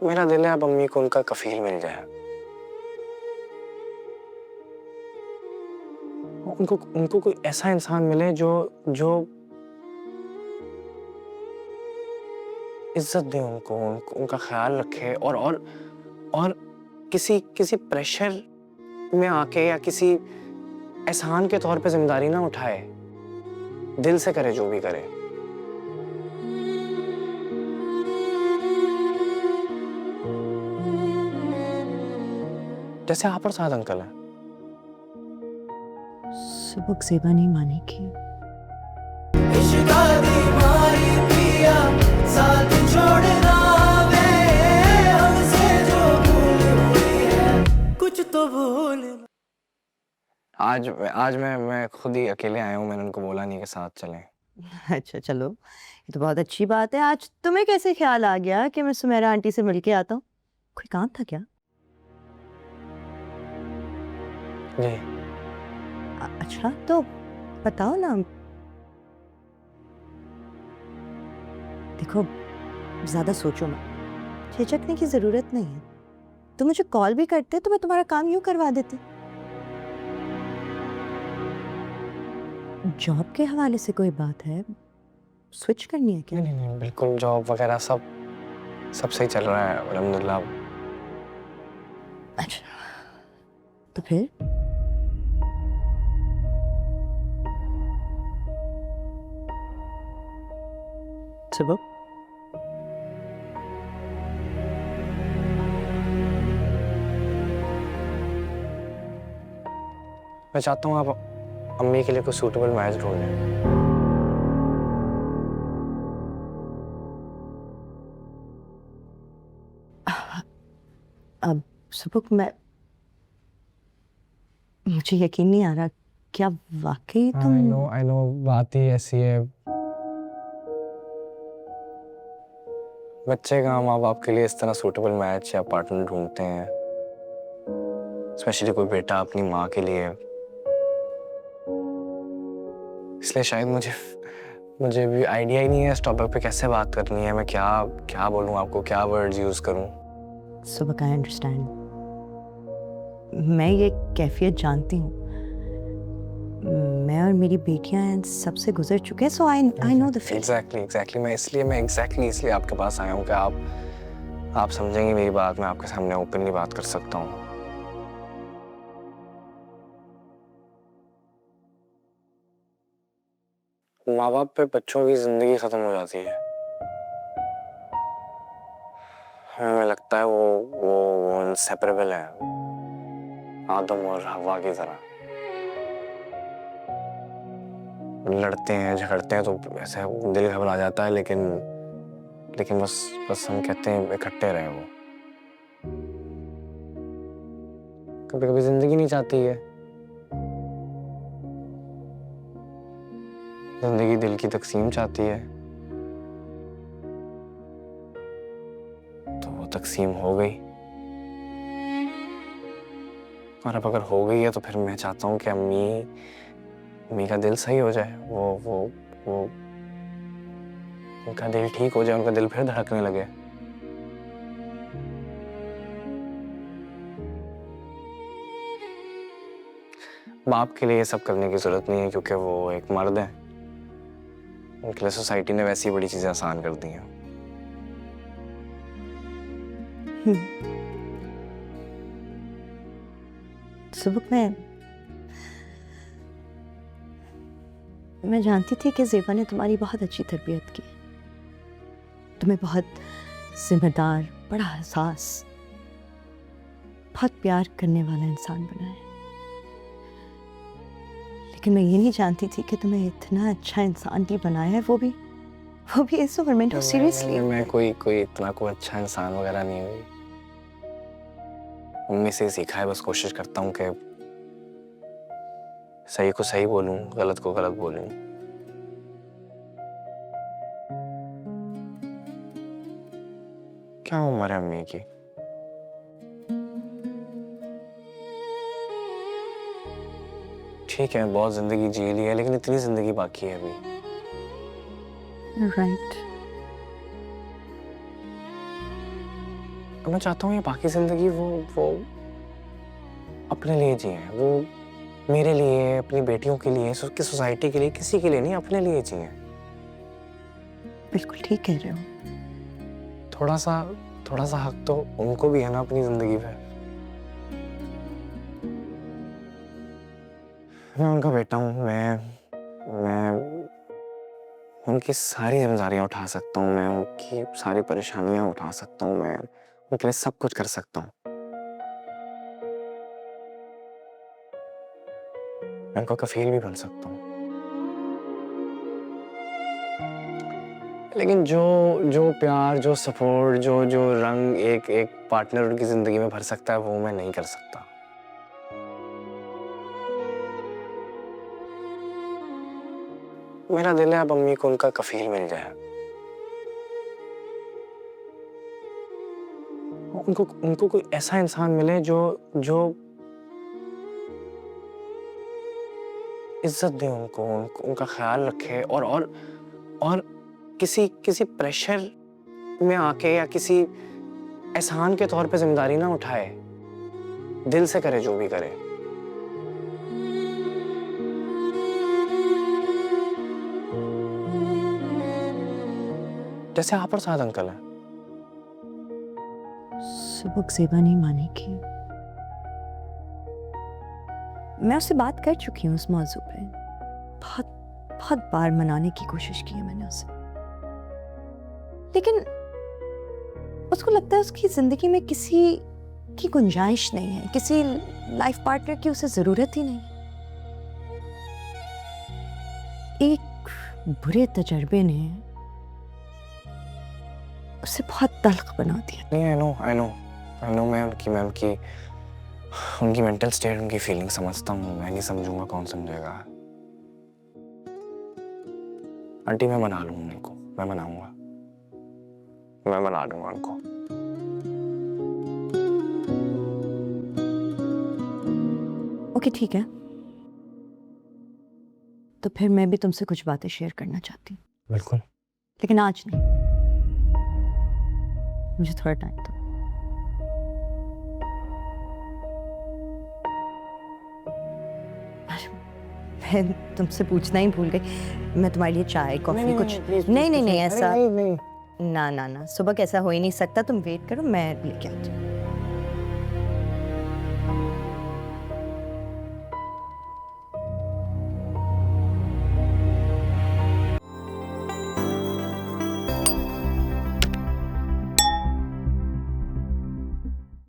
मेरा दिल है अब अम्मी को उनका कफील मिल जाए। उनको उनको कोई ऐसा इंसान मिले जो जो इज्जत दे उनका ख्याल रखे और किसी किसी प्रेशर में आके या किसी एहसान के तौर पे जिम्मेदारी ना उठाए, दिल से करे जो भी करे। जैसे आप और साद अंकल हैं। सबक ज़ेबा नहीं मानेगी। साथ छोड़ना वे हमसे जो भूल हुई है, कुछ तो भूल। आज मैं खुद ही अकेले आया हूँ, मैंने उनको बोला नहीं कि साथ चलें। अच्छा चलो, ये तो बहुत अच्छी बात है। आज तुम्हें कैसे ख्याल आ गया कि मैं सुमेरा आंटी से मिलके आता हूँ? कोई काम था क्या? जी। अच्छा तो बताओ ना। देखो, ज्यादा सोचो मत, झिझकने की जरूरत नहीं है। तुम मुझे कॉल भी करते तो मैं तुम्हारा काम यूं करवा देती। जॉब के हवाले से कोई बात है? स्विच करनी है क्या? नहीं, बिल्कुल जॉब वगैरह सब सही चल रहा है अल्हम्दुलिल्लाह। अच्छा तो फिर सुबह मैं चाहता हूँ आप अम्मी के लिए कोई सूटेबल मैच ढूंढें। अब सुबह मुझे यकीन नहीं आ रहा, क्या वाकई तुम? आई नो बात ही ऐसी है। बच्चे का माँ बाप के लिए इस तरह सूटेबल मैच या पार्टनर ढूंढते हैं, स्पेशली कोई बेटा अपनी माँ के लिए। इसलिए शायद मुझे भी आइडिया ही नहीं है इस टॉपिक पे कैसे बात करनी है। मैं क्या बोलूँ आपको, क्या वर्ड्स यूज करूँ। सुबह आई अंडरस्टैंड, मैं ये कैफियत जानती हूँ। मैं और मेरी बेटियां इन सबसे गुजर चुके हैं, so I know the feeling. Exactly मैं इसलिए आपके पास आया हूँ कि आप समझेंगे मेरी बात। मैं आपके सामने ओपनली बात कर सकता हूँ। माँ बाप पे बच्चों की जिंदगी खत्म हो जाती है। हमें लगता है वो इनसेपरेबल है, आदम और हवा की तरह। लड़ते हैं झगड़ते हैं तो ऐसे दिल घबरा जाता है, लेकिन बस हम कहते हैं इकट्ठे रहे। वो कभी कभी जिंदगी नहीं चाहती है, जिंदगी दिल की तकसीम चाहती है। तो वो तकसीम हो गई, और अब अगर हो गई है तो फिर मैं चाहता हूँ कि अम्मी का दिल सही हो जाए। वो उनका दिल ठीक हो जाए, उनका दिल फिर धड़कने लगे। बाप के लिए ये सब करने की जरूरत नहीं है, क्योंकि वो एक मर्द है। उनके लिए सोसाइटी ने वैसी बड़ी चीजें आसान कर दी हैं। सुबह मैं जानती थी कि ज़ेबा ने तुम्हारी बहुत अच्छी तरबियत की, तुम्हें बहुत जिम्मेदार, बड़ा हसास, बहुत प्यार करने वाला इंसान बनाया। लेकिन मैं ये नहीं जानती थी कि तुम्हें इतना अच्छा इंसान भी बनाया है, वो भी इस उम्र में। सीरियसली मैं कोई इतना कोई अच्छा इंसान वगैरह नहीं हुई। मम्मी से सीखा है, बस कोशिश करता हूँ कि सही को सही बोलूं, गलत को गलत बोलूं। क्या उम्र है अम्मी की? ठीक है, बहुत जिंदगी जी ली है, लेकिन इतनी जिंदगी बाकी है अभी। राइट। और मैं चाहता हूँ ये बाकी जिंदगी वो अपने लिए जिए, वो मेरे लिए, अपनी बेटियों के लिए, की सोसाइटी के लिए, किसी के लिए नहीं, अपने लिए जिए। बिल्कुल ठीक कह रहे हो। थोड़ा सा हक तो उनको भी है ना अपनी जिंदगी पे। मैं उनका बेटा हूँ, मैं उनकी सारी जिम्मेदारियां उठा सकता हूँ, मैं उनकी सारी परेशानियां उठा सकता हूँ, मैं उनके लिए सब कुछ कर सकता हूँ। मैं उनका कफील भी बन सकता हूँ। लेकिन जो प्यार, जो सपोर्ट, जो रंग एक पार्टनर उनकी जिंदगी में भर सकता है, वो मैं नहीं कर सकता। मेरा दिल है अब अम्मी को उनका कफील मिल जाए। उनको कोई ऐसा इंसान मिले जो इज्जत दे उनको, उनका ख्याल रखे, और किसी प्रेशर में आके या किसी एहसान के तौर पे जिम्मेदारी ना उठाए, दिल से करे जो भी करे। जैसे आप और साद अंकल हैं। सबक ज़ेबा नहीं मानेगी। मैं उससे बात कर चुकी हूँ उस मौजू पे। बहुत बार मनाने की कोशिश की है मैंने उसे, लेकिन उसको लगता है उसकी जिंदगी में किसी की गुंजाइश नहीं है, किसी लाइफ पार्टनर की उसे जरूरत ही नहीं। एक बुरे तजर्बे ने उसे बहुत तल्ख बना दिया। नहीं, आई नो, मैं उनकी मेंटल स्टेट, उनकी फीलिंग समझता हूँ। मैं नहीं समझूंगा, कौन समझेगा। आंटी, मैं मना लूंगा उनको, मैं मनाऊंगा, मैं मना लूंगा उनको। ओके ठीक है, तो फिर मैं भी तुमसे कुछ बातें शेयर करना चाहती हूँ। बिल्कुल। लेकिन आज नहीं, मुझे थोड़ा टाइम दो। मैं तुमसे पूछना ही भूल गई, मैं तुम्हारे लिए चाय कॉफी कुछ नहीं ऐसा नहीं। ना, सुबह कैसा हो ही नहीं सकता। तुम वेट करो, मैं लेके आती हूँ।